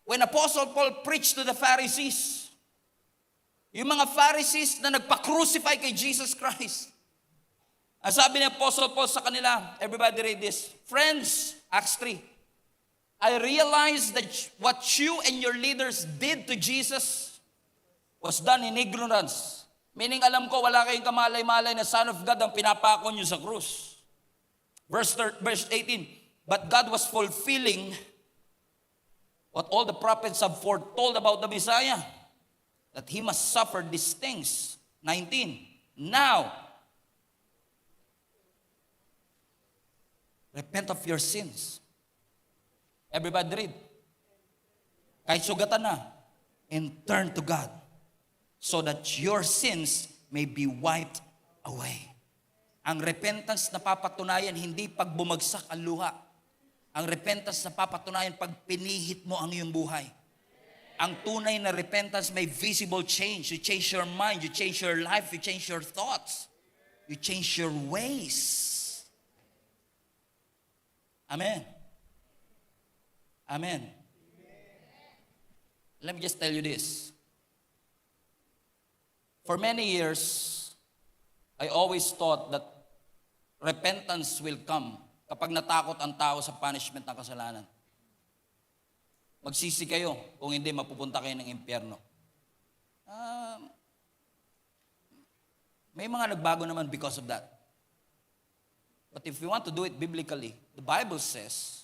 when Apostle Paul preached to the Pharisees. Yung mga Pharisees na nagpa-crucify kay Jesus Christ. Ang sabi ni Apostle Paul sa kanila, everybody read this. Friends, Acts 3. I realize that what you and your leaders did to Jesus was done in ignorance. Meaning, alam ko, wala kayong kamalay-malay na Son of God ang pinapako nyo sa krus. Verse 18, but God was fulfilling what all the prophets have foretold about the Messiah, that He must suffer these things. 19, now, repent of your sins. Everybody read. Kahit sugatan na, and turn to God, so that your sins may be wiped away. Ang repentance na papatunayan, hindi pag bumagsak ang luha. Ang repentance na papatunayan, pag pinihit mo ang iyong buhay. Ang tunay na repentance may visible change. You change your mind, you change your life, you change your thoughts. You change your ways. Amen. Amen. Let me just tell you this. For many years, I always thought that repentance will come kapag natakot ang tao sa punishment ng kasalanan. Magsisi kayo, kung hindi, mapupunta kayo ng impyerno. May mga nagbago naman because of that. But if we want to do it biblically, the Bible says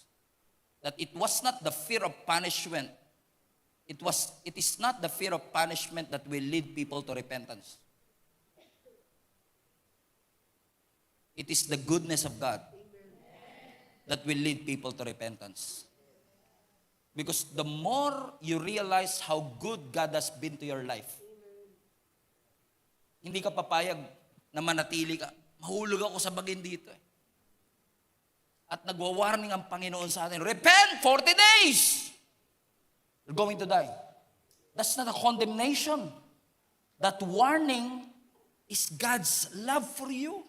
that it was not the fear of punishment. It is not the fear of punishment that will lead people to repentance. It is the goodness of God that will lead people to repentance. Because the more you realize how good God has been to your life, hindi ka papayag na manatili ka. Mahulog ako sa bagin dito. At nagwa-warning ang Panginoon sa atin, repent 40 days! You're going to die. That's not a condemnation. That warning is God's love for you.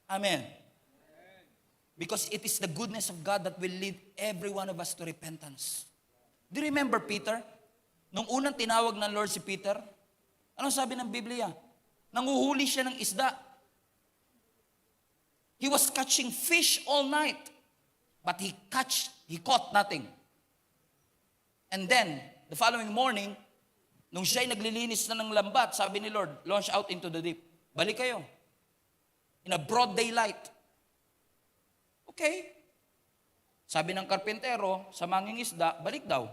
Amen. Because it is the goodness of God that will lead every one of us to repentance. Do you remember Peter? Nung unang tinawag ng Lord si Peter, anong sabi ng Biblia? Nanguhuli siya ng isda. He was catching fish all night. But he caught nothing. And then, the following morning, nung siya'y naglilinis na ng lambat, sabi ni Lord, launch out into the deep. Balik kayo. In a broad daylight. Okay. Sabi ng karpentero, sa mangingisda, balik daw.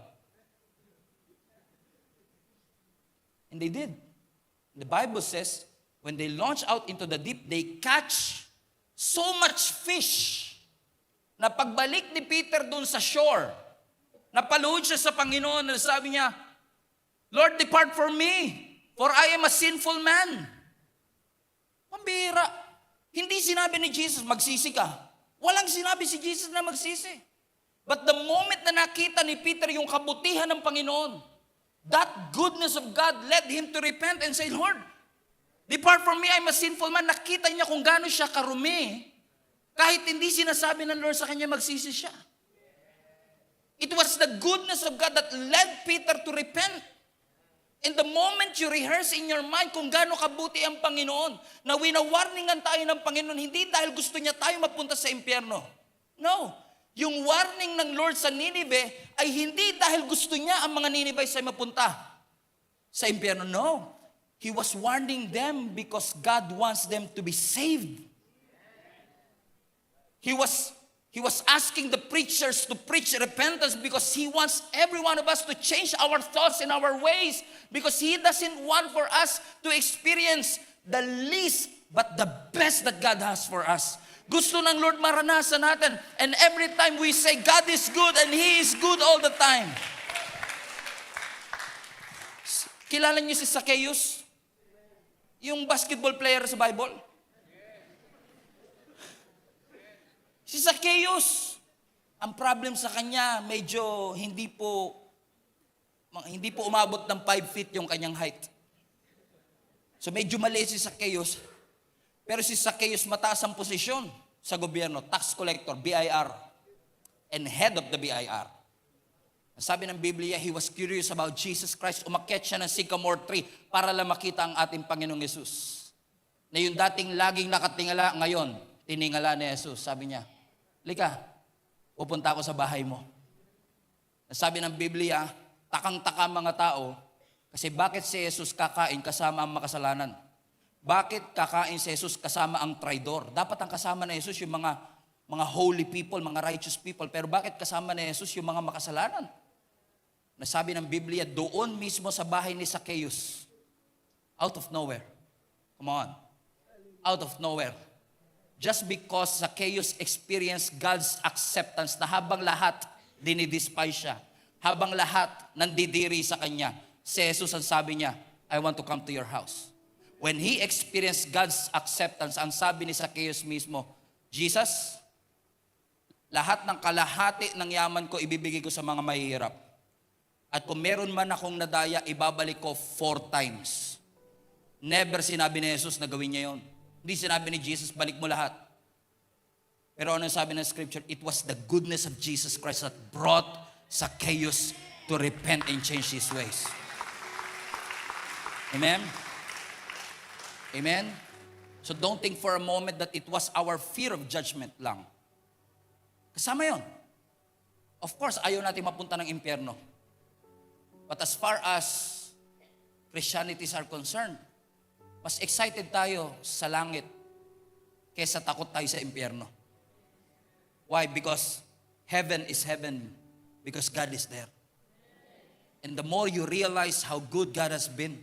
And they did. The Bible says, when they launch out into the deep, they catch so much fish na pagbalik ni Peter doon sa shore, napaluhod siya sa Panginoon na sabi niya, Lord, depart from me, for I am a sinful man. Pambira. Hindi sinabi ni Jesus, magsisi ka. Walang sinabi si Jesus na magsisi. But the moment na nakita ni Peter yung kabutihan ng Panginoon, that goodness of God led him to repent and say, Lord, depart from me, I'm a sinful man. Nakita niya kung gaano siya karumi. Kahit hindi sinasabi ng Lord sa kanya, magsisi siya. It was the goodness of God that led Peter to repent. And the moment you rehearse in your mind kung gaano kabuti ang Panginoon, na winawarningan tayo ng Panginoon, hindi dahil gusto niya tayo mapunta sa impyerno. No. Yung warning ng Lord sa Nineveh ay hindi dahil gusto niya ang mga Ninevites ay mapunta sa impyerno. No. He was warning them because God wants them to be saved. He was asking the preachers to preach repentance because He wants every one of us to change our thoughts and our ways, because He doesn't want for us to experience the least but the best that God has for us. Gusto ng Lord maranasan natin. And every time we say, God is good and He is good all the time. Kilala niyo si Zacchaeus? Yung basketball player sa Bible? Si Zacchaeus, ang problem sa kanya, medyo hindi po umabot ng 5 feet yung kanyang height. So medyo maliit si Zacchaeus. Pero si Zacchaeus mataas ang posisyon sa gobyerno, tax collector, BIR, and head of the BIR. Sabi ng Biblia, he was curious about Jesus Christ. Umakyat siya ng sycamore tree para lang makita ang ating Panginoong Yesus. Na yung dating laging nakatingala, ngayon, tiningala ni Jesus. Sabi niya, lika, pupunta ako sa bahay mo. Sabi ng Biblia, takang-taka mga tao, kasi bakit si Jesus kakain kasama ang makasalanan? Bakit kakain si Jesus kasama ang traidor? Dapat ang kasama ni Jesus yung mga holy people, mga righteous people. Pero bakit kasama ni Jesus yung mga makasalanan? Nasabi ng Biblia, doon mismo sa bahay ni Zacchaeus, out of nowhere. Come on. Out of nowhere. Just because Zacchaeus experienced God's acceptance na habang lahat dinidespise siya, habang lahat nandidiri sa kanya, si Jesus ang sabi niya, I want to come to your house. When he experienced God's acceptance, ang sabi ni Zacchaeus mismo, Jesus, lahat ng kalahati ng yaman ko ibibigay ko sa mga mahihirap. At kung meron man akong nadaya, ibabalik ko 4 times. Never sinabi ni Jesus na gawin niya yun. Hindi sinabi ni Jesus, balik mo lahat. Pero ano sabi ng scripture? It was the goodness of Jesus Christ that brought Zacchaeus to repent and change his ways. Amen? Amen? So don't think for a moment that it was our fear of judgment lang. Kasama yon. Of course, ayaw natin mapunta ng impyerno. But as far as Christianities are concerned, mas excited tayo sa langit kaysa takot tayo sa impyerno. Why? Because heaven is heaven because God is there. And the more you realize how good God has been,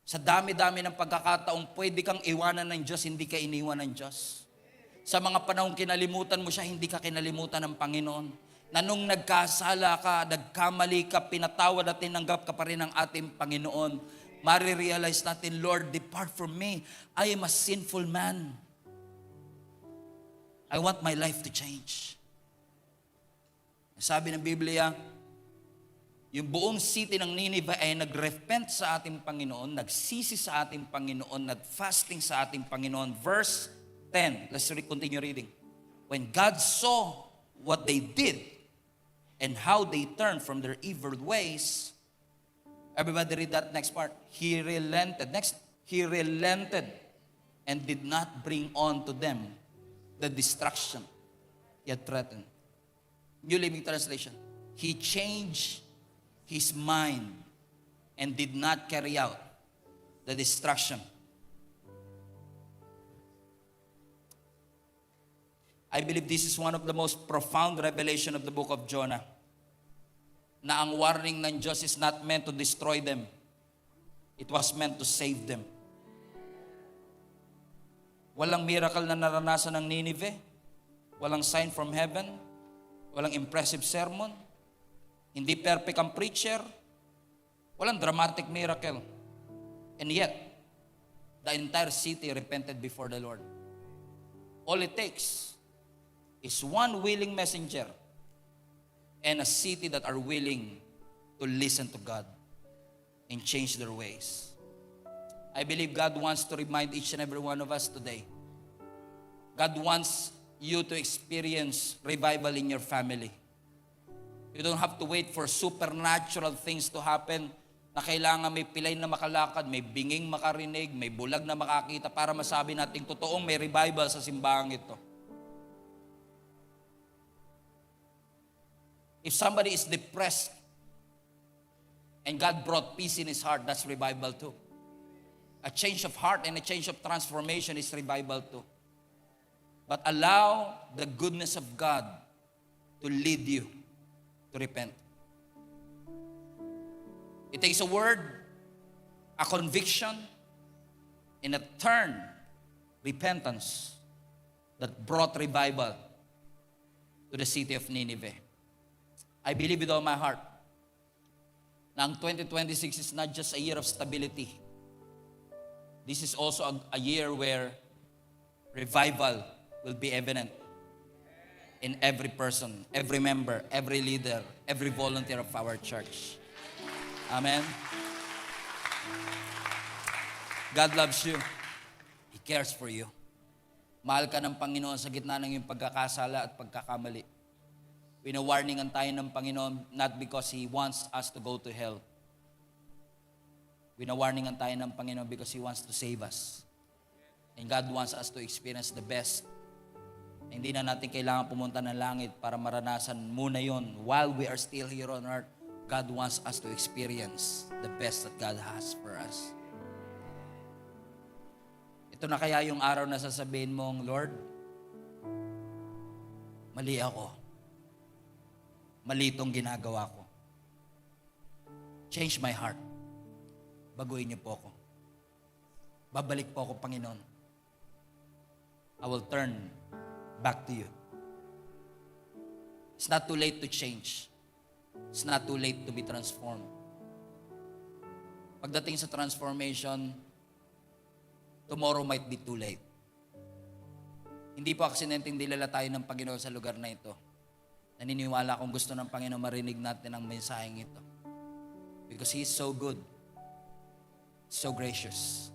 sa dami-dami ng pagkakataong pwede kang iwanan ng Diyos, hindi ka iniwan ng Diyos. Sa mga panahong kinalimutan mo siya, hindi ka kinalimutan ng Panginoon. Na nung nagkasala ka, nagkamali ka, pinatawad at tinanggap ka pa rin ng ating Panginoon, marirealize natin, Lord, depart from me. I am a sinful man. I want my life to change. Sabi ng Biblia, yung buong city ng Nineveh ay nagrepent sa ating Panginoon, nagsisi sa ating Panginoon, nagfasting sa ating Panginoon. Verse 10, let's continue reading. When God saw what they did and how they turned from their evil ways, everybody read that next part. He relented. Next, He relented and did not bring on to them the destruction He had threatened. New Living Translation. He changed his mind and did not carry out the destruction. I believe this is one of the most profound revelation of the book of Jonah. Na ang warning ng Diyos is not meant to destroy them. It was meant to save them. Walang miracle na naranasan ng Nineveh. Walang sign from heaven. Walang impressive sermon. Hindi perfect ang preacher. Walang dramatic miracle. And yet, the entire city repented before the Lord. All it takes is one willing messenger and a city that are willing to listen to God and change their ways. I believe God wants to remind each and every one of us today. God wants you to experience revival in your family. You don't have to wait for supernatural things to happen na kailangan may pilay na makalakad, may binging makarinig, may bulag na makakita para masabi natin totoong may revival sa simbahang ito. If somebody is depressed and God brought peace in his heart, that's revival too. A change of heart and a change of transformation is revival too. But allow the goodness of God to lead you to repent. It takes a word, a conviction, and a turn repentance that brought revival to the city of Nineveh. I believe with all my heart na ang 2026 is not just a year of stability. This is also a year where revival will be evident in every person, every member, every leader, every volunteer of our church. Amen. God loves you. He cares for you. Mahal ka ng Panginoon sa gitna ng iyong pagkakasala at pagkakamali. Winawarningan tayo ng Panginoon not because He wants us to go to hell. Winawarningan tayo ng Panginoon because He wants to save us. And God wants us to experience the best. Hindi na natin kailangan pumunta ng langit para maranasan muna yon. While we are still here on earth, God wants us to experience the best that God has for us. Ito na kaya yung araw na sasabihin mong, Lord, mali ako. Mali itong ginagawa ko. Change my heart. Baguhin niyo po ako. Babalik po ako, Panginoon. I will turn back to you. It's not too late to change. It's not too late to be transformed. Pagdating sa transformation, tomorrow might be too late. Hindi po aksidenteng dilala tayo ng Panginoon sa lugar na ito. Naniniwala kung gusto ng Panginoon marinig natin ang mensaheng ito. Because He is so good, so gracious.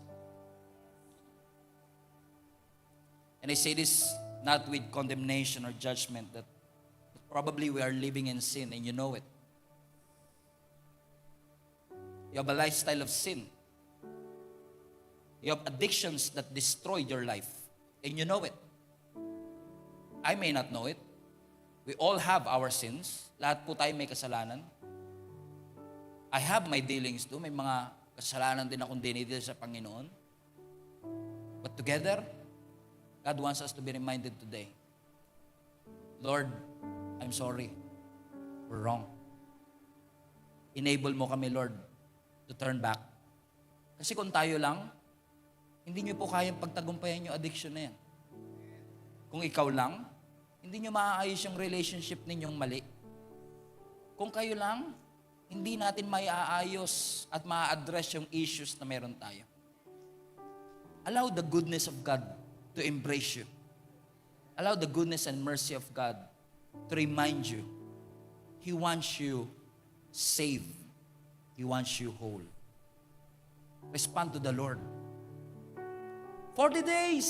And I say this not with condemnation or judgment, that probably we are living in sin and you know it. You have a lifestyle of sin. You have addictions that destroyed your life and you know it. I may not know it. We all have our sins. Lahat po tayo may kasalanan. I have my dealings too. May mga kasalanan din akong dinidil sa Panginoon. But together, God wants us to be reminded today, Lord, I'm sorry. We're wrong. Enable mo kami, Lord, to turn back. Kasi kung tayo lang, hindi nyo po kayang pagtagumpayan yung addiction na yan. Kung ikaw lang, hindi nyo maaayos yung relationship ninyong mali. Kung kayo lang, hindi natin maiaayos at maa-address yung issues na meron tayo. Allow the goodness of God to embrace you. Allow the goodness and mercy of God to remind you. He wants you saved. He wants you whole. Respond to the Lord. 40 days.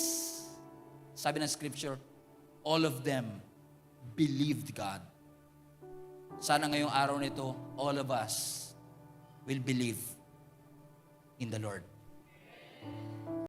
Sabi ng scripture, all of them believed God. Sana ngayong araw nito, all of us will believe in the Lord.